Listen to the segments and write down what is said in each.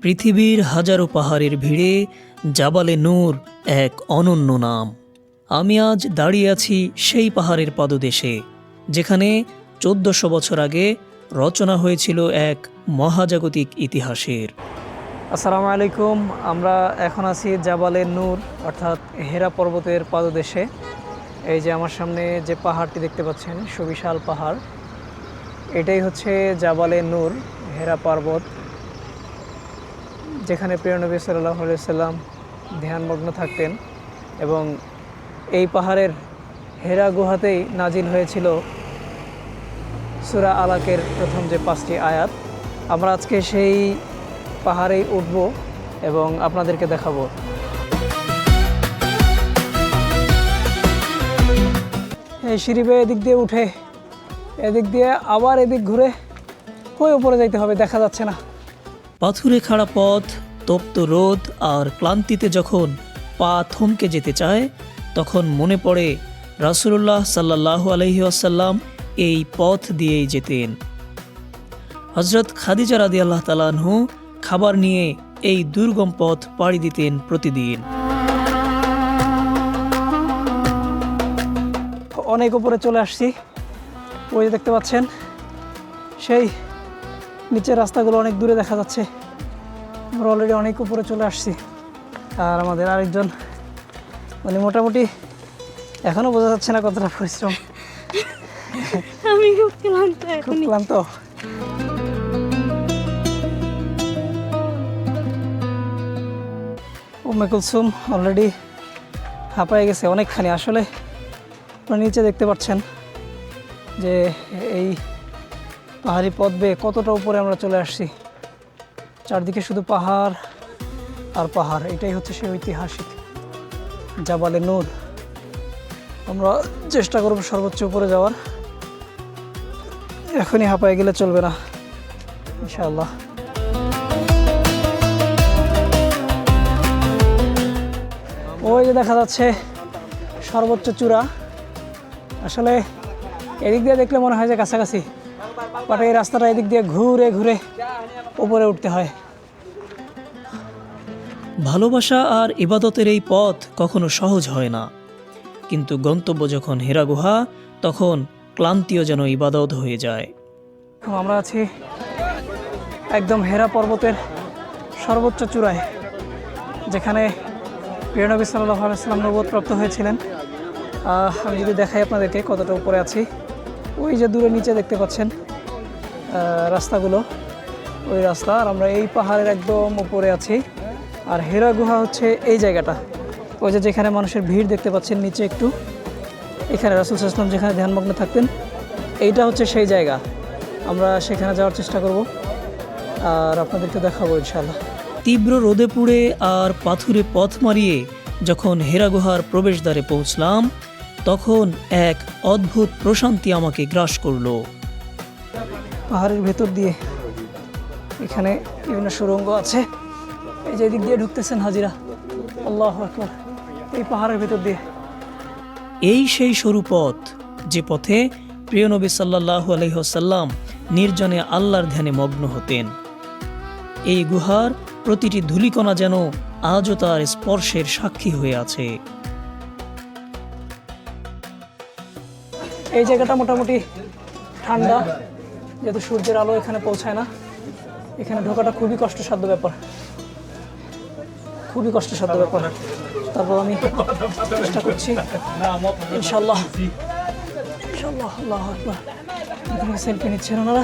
পৃথিবীর হাজারো পাহাড়ের ভিড়ে জাবালে নূর এক অনন্য নাম। আমি আজ দাঁড়িয়ে আছি সেই পাহাড়ের পাদদেশে, যেখানে 1400 বছর আগে রচনা হয়েছিল এক মহাজাগতিক ইতিহাসের। আসসালামু আলাইকুম। আমরা এখন আছি জাবালে নূর অর্থাৎ হেরা পর্বতের পাদদেশে। এই যে আমার সামনে যে পাহাড়টি দেখতে পাচ্ছেন, সুবিশাল পাহাড়, এটাই হচ্ছে জাবালে নূর, হেরা পর্বত, যেখানে প্রিয় নবী সাল্লাল্লাহু আলাইহি সাল্লাম ধ্যানমগ্ন থাকতেন। এবং এই পাহাড়ের হেরা গুহাতেই নাজিল হয়েছিল সূরা আলাকের প্রথম যে 5টি আয়াত। আমরা আজকে সেই পাহাড়েই উঠব এবং আপনাদেরকে দেখাবো। এই সিঁড়ি বেয়ে এদিক দিয়ে উঠে এদিক দিয়ে আবার এদিক ঘুরে ওই উপরে যাইতে হবে, দেখা যাচ্ছে না। পাথুরে খাড়া পথ, তপ্ত রোদ আর ক্লান্তিতে যখন পা থমকে যেতে চায়, তখন মনে পড়ে রাসূলুল্লাহ সাল্লাল্লাহু আলাইহি ওয়াসাল্লাম এই পথ দিয়েই যেতেন। হযরত খাদিজা রাদিয়াল্লাহু তাআলা আনহু খাবার নিয়ে এই দুর্গম পথ পাড়ি দিতেন প্রতিদিন। অনেক উপরে চলে আসছি, ওই যে দেখতে পাচ্ছেন সেই নিচের রাস্তাগুলো অনেক দূরে দেখা যাচ্ছে। আমরা অলরেডি অনেক উপরে চলে আসছি। আর আমাদের আরেকজন মানে মোটামুটি এখনো বোঝা যাচ্ছে না কতটা পরিশ্রম। আমি খুব ক্লান্ত, খুব ক্লান্ত। উম্মে কুলসুম অলরেডি হাঁপায়ে গেছে অনেকখানি। আসলে আপনারা নিচে দেখতে পাচ্ছেন যে এই পাহাড়ি পথ বেয়ে কতটা উপরে আমরা চলে আসছি। চারদিকে শুধু পাহাড় আর পাহাড়। এটাই হচ্ছে সেই ঐতিহাসিক জাবালে নূর। আমরা চেষ্টা করব সর্বোচ্চ উপরে যাওয়ার। এখনই হাঁপায়ে গেলে চলবে না, ইনশাআল্লাহ। ওই যে দেখা যাচ্ছে সর্বোচ্চ চূড়া। আসলে এদিক দিয়ে দেখলে মনে হয় যে কাছাকাছি, বাট এই রাস্তাটা এদিক দিয়ে ঘুরে ঘুরে উপরে উঠতে হয়। ভালোবাসা আর ইবাদতের এই পথ কখনো সহজ হয় না, কিন্তু গন্তব্য যখন হেরা গুহা, তখন ক্লান্তিও যেন ইবাদত হয়ে যায়। আমরা আছি একদম হেরা পর্বতের সর্বোচ্চ চূড়ায়, যেখানে প্রিয় নবী সাল্লাল্লাহু আলাইহি ওয়াসাল্লাম নবুয়ত প্রাপ্ত হয়েছিলেন। আমি যদি দেখাই আপনাদেরকে কতটা উপরে আছি, ওই যে দূরে নিচে দেখতে পাচ্ছেন রাস্তাগুলো, ওই রাস্তা। আর আমরা এই পাহাড়ের একদম উপরে আছি। আর হেরা গুহা হচ্ছে এই জায়গাটা, ওই যে যেখানে মানুষের ভিড় দেখতে পাচ্ছেন নিচে একটু, এখানে রাসূল সাল্লাল্লাহু আলাইহি ওয়াসাল্লাম যেখানে ধ্যানমগ্ন থাকতেন, এইটা হচ্ছে সেই জায়গা। আমরা সেখানে যাওয়ার চেষ্টা করব আর আপনাদেরকে দেখাবো ইনশাআল্লাহ। তীব্র রোদে পুড়ে আর পাথুরে পথ মারিয়ে যখন হেরা গুহার প্রবেশদ্বারে পৌঁছলাম, তখন এক অদ্ভুত প্রশান্তি আমাকে গ্রাস করলো। পাহাড়ের ভেতর দিয়ে এখানে বিভিন্ন সুড়ঙ্গ আছে। এই যে এদিক দিয়ে ঢুকতেছেন হাজিরা, আল্লাহু আকবার, এই পাহাড়ের ভেতর দিয়ে। এই সেই সরু পথ, যে পথে প্রিয় নবী সাল্লাল্লাহু আলাইহি ওয়াসাল্লাম নির্জনে আল্লাহর ধ্যানে মগ্ন হতেন। এই গুহার প্রতিটি ধূলিকণা যেন আজও তার স্পর্শের সাক্ষী হয়ে আছে। এই জায়গাটা মোটামুটি ঠান্ডা, যেহেতু সূর্যের আলো এখানে পৌঁছায় না। এখানে ঢোকাটা খুবই কষ্টসাধ্য ব্যাপার, খুবই কষ্টসাধ্য ব্যাপার। তারপর আমি চেষ্টা করছি ইনশাআল্লাহ, ইনশাআল্লাহ। আল্লাহু আকবার। এখানে সেলফি নিচ্ছেন ওনারা,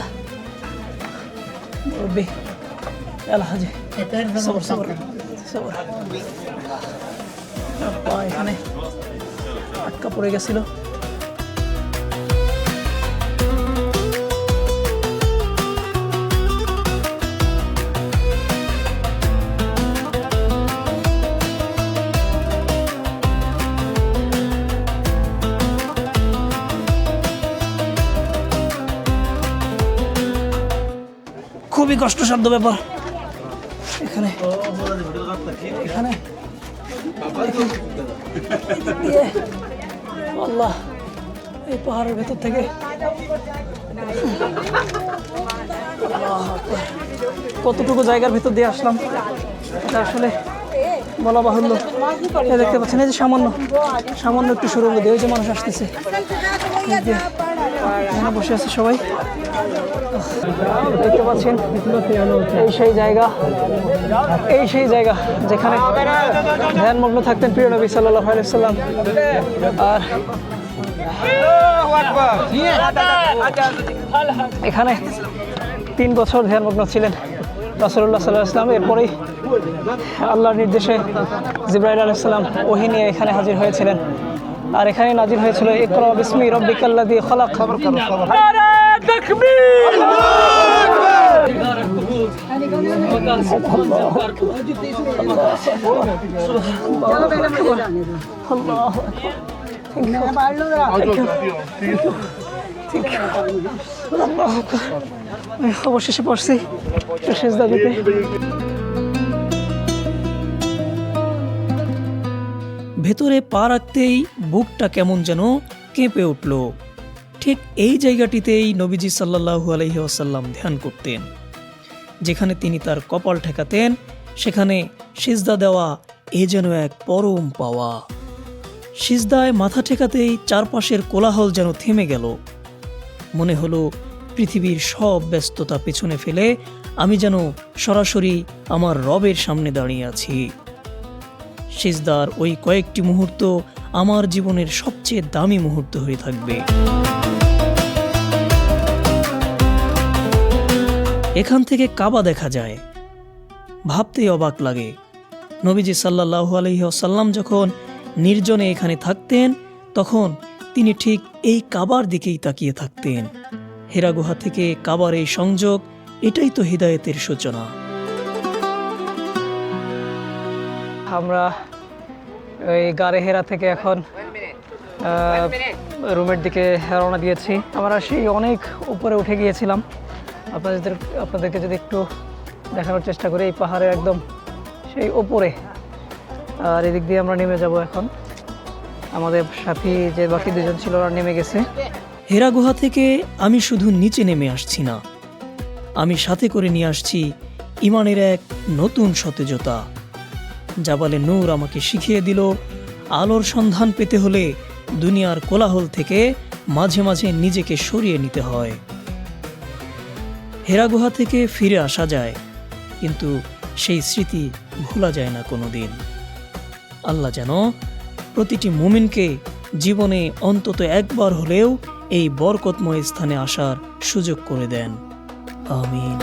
মুরব্বি আলহাজি। সবর সবর সবর। এখানে আটকা পড়ে গেছিল। খুবই কষ্টসাধ্য ব্যাপার। এখানে এখানে আল্লাহ, এই পাহাড়ের ভেতর থেকে আল্লাহু আকবার। কতটুকু জায়গার ভিতর দিয়ে আসলাম এটা আসলে বলা বাহুল্য। এই দেখতে পাচ্ছেন, এই যে সামান্য একটু সুরঙ্গ দিয়ে ওই যে মানুষ আসতেছে, এখানে বসে আছে সবাই। দেখতে পাচ্ছেন এই সেই জায়গা যেখানে ধ্যানমগ্ন থাকতেন প্রিয় নবী সাল্লাল্লাহু আলাইহি সাল্লাম। আর এখানে 3 বছর ধ্যানমগ্ন ছিলেন রাসূলুল্লাহ সাল্লাল্লাহু আলাইহি ওয়াসাল্লাম। এরপরেই আল্লাহর নির্দেশে জিবরাইল আলাইহিস সালাম ওহী নিয়ে এখানে হাজির হয়েছিলেন। আর এখানে নাজিল হয়েছিল ইকরা বিসমি রাব্বিকাল্লাযী খালাক। অবশেষে পড়ছি সিজদা দিতে। ভেতরে পা রাখতেই বুকটা কেমন যেন কেঁপে উঠল। ঠিক এই জায়গাটিতেই নবীজি সাল্লাল্লাহু আলাইহি ওয়াসাল্লাম ধ্যান করতেন। যেখানে তিনি তার কপাল ঠেকাতেন সেখানে সিজদা দেওয়া এ যেন এক পরম পাওয়া। সিজদায় মাথা ঠেকাতেই চারপাশের কোলাহল যেন থেমে গেল। মনে হলো পৃথিবীর সব ব্যস্ততা পেছনে ফেলে আমি যেন সরাসরি আমার রবের সামনে দাঁড়িয়ে আছি। সিজদার ওই কয়েকটি মুহূর্ত আমার জীবনের সবচেয়ে দামি মুহূর্ত হয়ে থাকবে। এখান থেকে কাবা দেখা যায়, ভাবতেই অবাক লাগে। নবীজি সাল্লাল্লাহু আলাইহি ওয়াসাল্লাম যখন নির্জনে এখানে থাকতেন তখন তিনি ঠিক এই কাবার দিকেই তাকিয়ে থাকতেন। হেরা গুহা থেকে কাবার এই সংযোগ, এটাই তো হিদায়েতের সূচনা। আমরা এই গারে হেরা থেকে এখন রুমের দিকে রওনা দিয়েছি। আমরা সেই অনেক উপরে উঠে গিয়েছিলাম। আপনাদেরকে যদি একটু দেখানোর চেষ্টা করি, এই পাহাড়ের একদম সেই ওপরে। আর এদিক দিয়ে আমরা নেমে যাব এখন। আমাদের সাথী যে বাকি দুজন ছিল ওরা নেমে গেছে। হেরা গুহা থেকে আমি শুধু নিচে নেমে আসছি না, আমি সাথে করে নিয়ে আসছি ইমানের এক নতুন সতেজতা। জাবালে নূর আমাকে শিখিয়ে দিল আলোর সন্ধান পেতে হলে দুনিয়ার কোলাহল থেকে মাঝে মাঝে নিজেকে সরিয়ে নিতে হয়। হেরা গুহা থেকে ফিরে আসা যায়, কিন্তু সেই স্মৃতি ভোলা যায় না কোনোদিন। আল্লাহ যেন প্রতিটি মুমিনকে জীবনে অন্তত একবার হলেও এই বরকতময় স্থানে আসার সুযোগ করে দেন। আমিন।